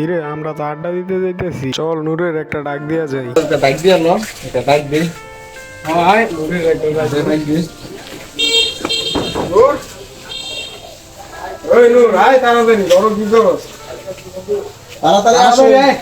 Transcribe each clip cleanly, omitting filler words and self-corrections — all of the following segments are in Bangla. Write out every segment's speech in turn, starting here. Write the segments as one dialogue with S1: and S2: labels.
S1: কিরে আমরা তো আড্ডা দিতে যাইতেছি, চল নূরের একটা ডাক দিয়া যাই।
S2: ডাক দিয়ে আনলো, এটা ডাক দিই।
S1: হাই নূরের একটা ডাক
S2: ডাক দিই।
S1: নূর, ওই নূর আয় তাড়াতাড়ি, বড় কি করস?
S2: তাড়াতাড়ি আসো।
S1: তাড়াতাড়ি আয়।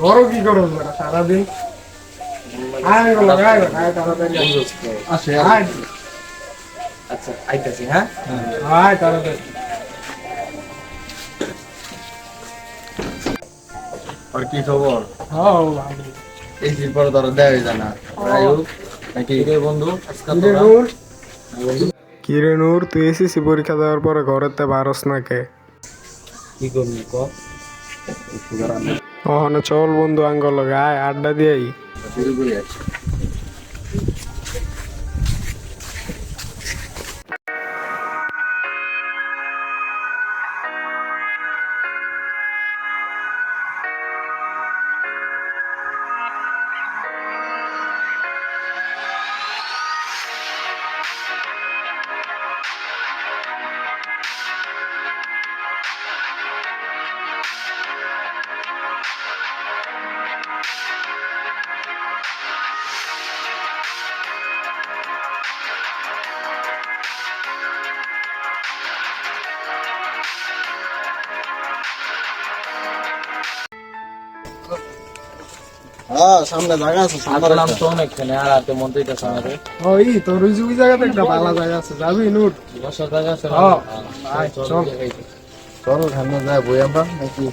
S1: ঘর কি করস বেটা সারাদিন? আয় বলো আয় আয় তাড়াতাড়ি
S2: আসে।
S1: আয়
S2: আচ্ছা, আইতাছি হ্যাঁ।
S1: আয় তাড়াতাড়ি।
S2: আর কি খবর?
S1: হ্যাঁ ভালো।
S2: এই যে পরে ধরো দেওয়া যায় না। আয়ু নাকি রে বন্ধু? আজকে
S1: কিরে
S2: তোরা
S1: নূর,
S2: বন্ধু
S1: কিরে নূর তুই এসএসসি পরীক্ষা দেওয়ার পরে ঘরেতে পারস না কে?
S2: কি করবি ক? একটু দাঁড়ান,
S1: ওখানে চল বন্ধু আঙ্গল লগে আয় আড্ডা দিয়াই।
S2: শুরু করি আজ। হ্যাঁ, সামনে জায়গা আছে, সামনে নাম তো অনেকখানে আর হাতে মন দিতেছ না রে।
S1: ওই তোর ওই যে ওই জায়গাতে একটা ভালো জায়গা আছে, যাবি নূর?
S2: বসার জায়গা আছে না?
S1: হ্যাঁ, আয়,
S2: চল
S1: চল।
S2: চল সামনে যাই বই আমরা নাকি।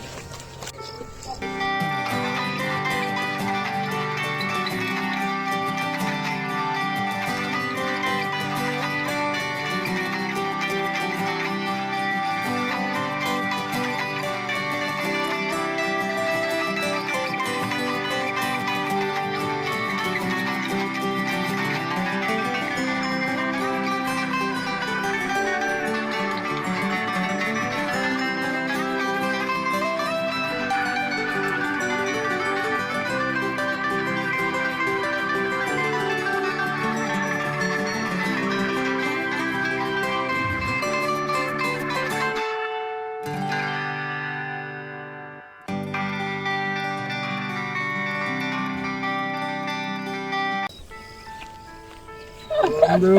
S1: বন্ধু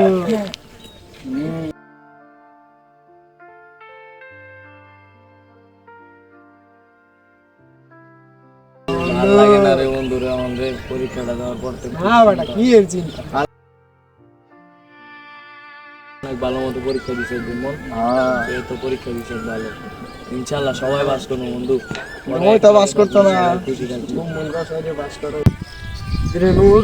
S2: ভাল লাগে না রে বন্ধু রে আমাদের পরীক্ষাটা দেওয়ার পর থেকে
S1: না বেটা কি এর চিন্তা?
S2: অনেক ভালো মতো পরীক্ষা দিছে বিমল। এই তো পরীক্ষা দিছে ভালো, ইনশাআল্লাহ সবাই পাস করবো বন্ধু।
S3: ওই তো পাস করতো না।
S2: খুশি থাকবো।
S1: কিরে নূর,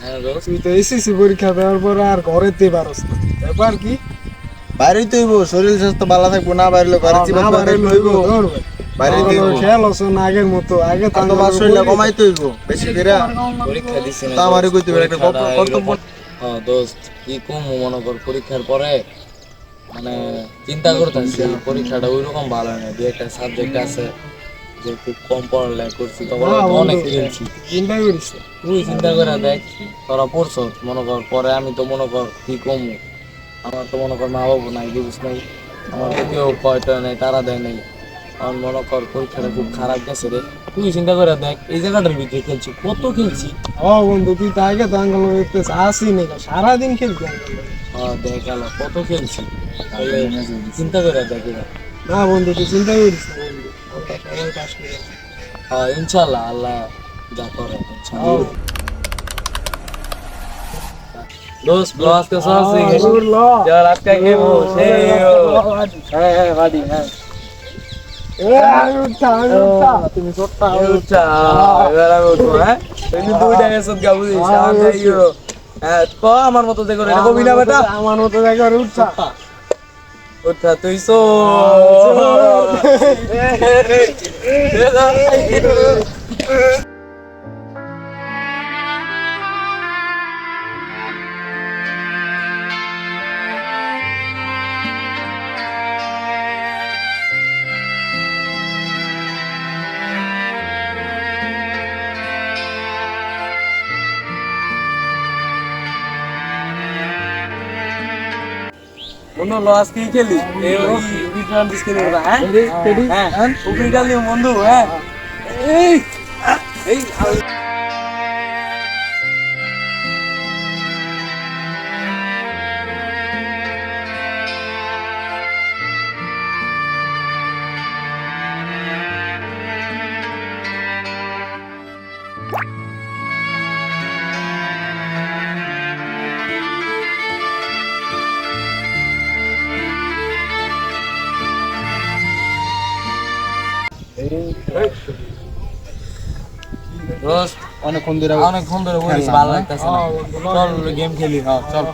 S2: হ্যাঁ দোস্ত,
S1: তুই তো এসএসসি পরীক্ষা দেওয়ার পর আর ঘরেতে পারস না, ব্যাপার কি?
S3: বাইরেই তো হইব, শরীর স্বাস্থ্য ভালো থাকবো, না বাইরে ঘরে
S1: না
S3: চিবাতে
S1: বাইরে
S3: হইব।
S1: লইব ধর ভাই।
S3: বাইরেই তো হইব,
S1: খেয়াল হচ্ছে না আগের মতো, আগে তো
S3: তো
S1: আমরা
S3: পাস হইলে কমাইতে হইব বেশি করে।
S2: পরীক্ষা দিছি না
S3: তা আমারই
S2: দোস্ত,
S3: কইতে হবে, একটা
S2: পরীক্ষাটা
S3: কর্তব্য।
S2: এরকম। হ্যাঁ দোস্ত, কি কম মনে কর পরীক্ষার পরে মানে চিন্তা করতেছি পরীক্ষাটা ওইরকম ভালো হয় না। দু একটা সাবজেক্ট আছে যে খুব কম পড়ালেখা করছি, তখন
S1: না বন্ধু,
S2: অনেক খেলছি।
S1: চিন্তা করিস না।
S2: তুই চিন্তা করে দেখ, তোরা পড়ছ মনে কর, পরে আমি তো মনে কর কি কম, আমার তো মনে কর মা বাবু নাই, বুঝ নাই, আমার তো কেউ কয়টা নেই, তারা দেয় নাই। আমার মনে কর পরীক্ষাটা খুব খারাপ গেছে রে। তুই চিন্তা করে দেখ, এই জায়গাটার ভিতরে খেলছি, কত খেলছি।
S1: ও বন্ধু তুই তো আগে তো আঙ্গল দেখতে আসি না, সারাদিন খেলবি আঙ্গল।
S2: হ্যাঁ দেখ আলো কত খেলছি, তাহলে চিন্তা করে দেখ এবার।
S1: না বন্ধু তুই চিন্তা করিস না বন্ধু, আমরা সবাই পাস করে যাবো।
S2: হ্যাঁ ইনশাল্লাহ, আল্লাহ যা করে ইনশাল্লাহ। দোস্ত ব্লস কে সাথে
S1: দূর ল।
S2: যার আজকে গেমো সেই হ্যাঁ হ্যাঁ বাড়ি হ্যাঁ
S1: আমি উঠতা, আমি উঠতা।
S2: তুমি সত্তা উঠা এবার আমি উঠবো হ্যাঁ। তুমি দুইটা এসব গাবু দিছ আমি যাইও হ্যাঁ তো আমার মতো দেখো এটা কবি না বেটা,
S1: আমার মতো জায়গা উঠতা।
S2: উঠা তুই সো বন্ধু লস কি খেলি এই রিটার্ন ডিসকেলে হ্যাঁ হ্যাঁ উপিটা নিও বন্ধু হ্যাঁ এই এই দোস্ত
S3: অনেকক্ষণ
S2: ধরে বলিস ভালো লাগতেছে না চল গেম খেলি হ্যাঁ চল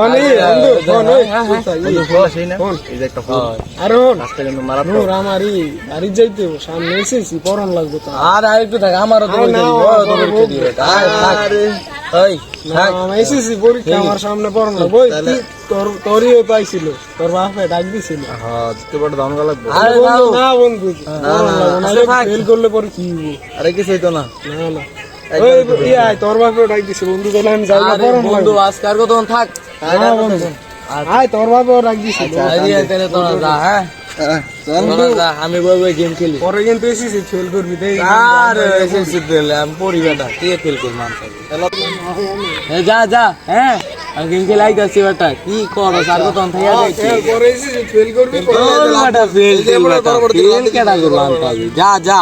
S1: অনি বন্ধু ফোন ওই ফোন
S3: এই যে একটা ফোন
S1: আরে ফোন
S3: রাস্তা কিন্তু মারা
S1: নূর আমারই বাড়ি যাইতে হবে, সামনে এসেছি পড়ান লাগবে তো।
S2: আর একটু থাক আমারও তো
S1: আরে না,
S2: পরীক্ষা দিবে ওই
S1: আমি এসেছি পরীক্ষা, আমার সামনে পড়ান লাগবে। ওই তোরই পাইছিল, তোর বাপে ডাক দিছিল।
S3: হ্যাঁ দিতে পারে দাম লাগবে
S2: আরে
S1: বন্ধু, না বন্ধু ফেল করলে পরে কি হইব?
S3: আরে কিছু হইতো না
S1: না না ওই আয়, তোর বাপে ডাক দিছে বন্ধু, তাহলে আমি যাই না
S2: আরে
S1: পড়ান
S2: বন্ধু
S1: লাগবে।
S2: আজকে আর কতক্ষণ থাক
S1: না বন্ধু, আয় তোর বাপেও ডাক দিছিল।
S2: আরে তাহলে তোরা যা হ্যাঁ তোরা যা আমি বলবো গেম খেলি
S1: পরে কিন্তু এসেছি ফেল করবি তাই।
S2: আর এসেছি দিলে আমি পরিবারটা কে ফেল করব মানুষ যা যা হ্যাঁ আমি গেম খেলে আইতাছি বেটা কি করো আর কতক্ষণ থাকি
S1: পরে এসেছি ফেল করবি।
S2: ফেল কেটা করবো আনতে হবে যা যা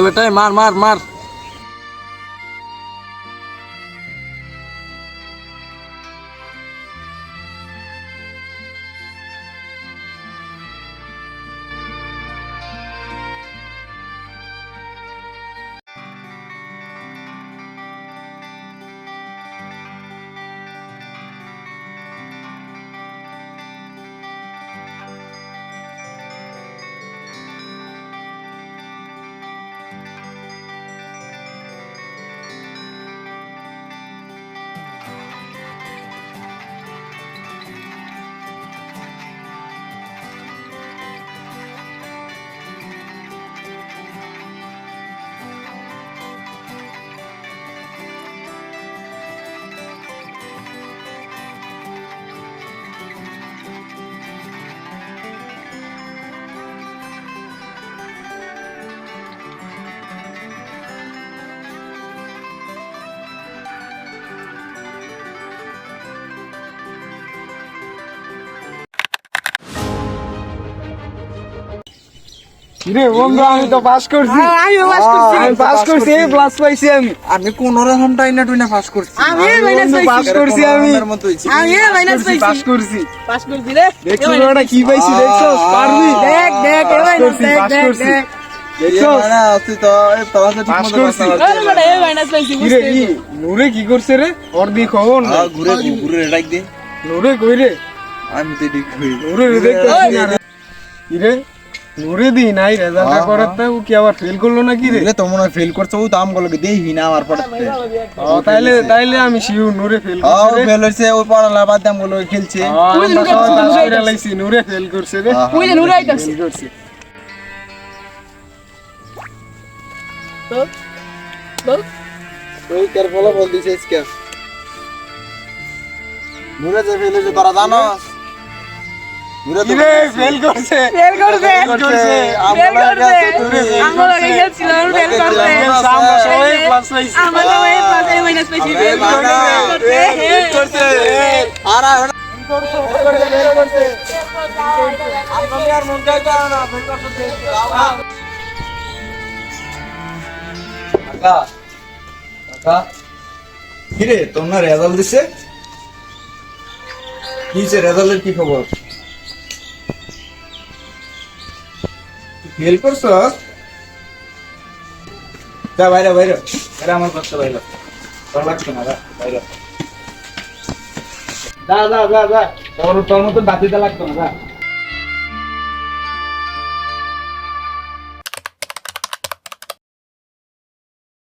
S2: বেটাই মার মার মার
S1: রে বন্ধু, আমি তো পাস করছি। আমি পাস করছি, এই প্লাস পাইছি আমি।
S3: আমি কোন রকম টাইনা টুইনা পাস করছি
S1: আমি পাস করছি, আমি পাস করছি।
S4: পাস করছি রে
S1: দেখছো ওটা কি পাইছি, দেখছো? পারবি?
S4: দেখ দেখ এ মাইনাস দেখ
S1: পাস
S4: দেখ
S1: করছি।
S4: দেখ
S1: দেখছো?
S3: পাস
S1: করছি।
S4: আরে বেটা এ মাইনাস পাইছি
S1: কি রে, কি? নূরে কি করছে রে? ওর দিয়ে খবর না।
S3: ঘুরে ঘুরে ডাক দে
S1: নূরে কই রে?
S3: আমি তো ঠিক হই
S1: নূরে দেখতেছি না রে। কি রে? নূরে দি নাই রেজাল্টটা করাতে, ও কি আবার ফেল করলো না কি রে?
S3: তো মনে হয় ফেল করছে ও তো আমগুলোকে দেই না আমার পড়াতে
S1: ও তাইলে আমি শিউ নূরে ফেল
S3: ও
S1: করছে রে।
S3: ফেল হইছে ওই পড়ালা বাদ আমগুলো খেলছে
S1: আমরা সবাই দাস করে লাইছি, নূরে ফেল করছে রে।
S4: ওই যে নুরাই তাছে
S1: ফেল করছে।
S4: বল
S3: ওই কার ফলা বল দিছে আজকে নুরে যে ফেল হইছে তোরা জানো নুরে
S1: কি রে ফেল করছে?
S4: ফেল করছে
S3: করছে
S4: ফেল করছে আমরা আগে খেলছিলাম ফেল করছে
S1: আমরা সবাই ক্লাস লাইছি।
S4: আমরা সবাই প্লাস এ মাইনাস পাইছি ফেল করছে
S3: আর কিরে তোর না রেজাল্ট দিছে? কিছে রেজাল্টের কি খবর? ফেল করছ? যা বাইরে বাইরে এটা আমার বাচ্চা বাইরে ভালো লাগছে না বাইরে যা যা যা যা তোর মতো বাতিতে লাগতো না যা